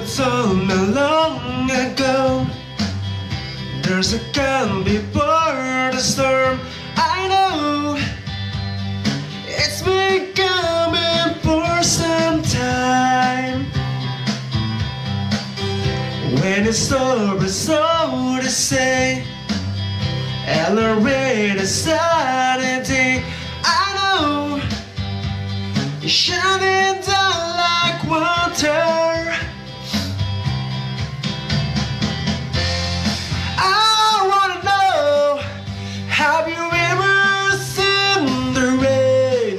told me long ago, there's a calm before the storm. I know it's been coming for some time. When it's over, so to say, elevate a sanity. I know you're shining down like water. I wanna know, have you ever seen the rain?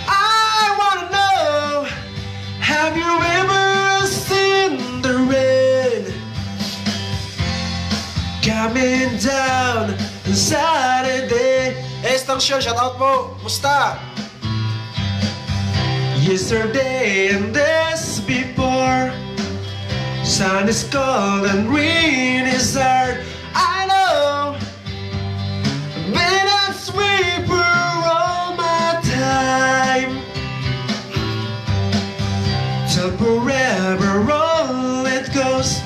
I wanna know, have you ever seen the rain coming down on Saturday? Extension, shoutout po. Musta? Yesterday and days before, sun is cold and rain is hard. I know, been a sweeper all my time, till forever all it goes,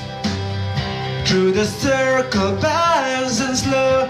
through the circle, fast and slow.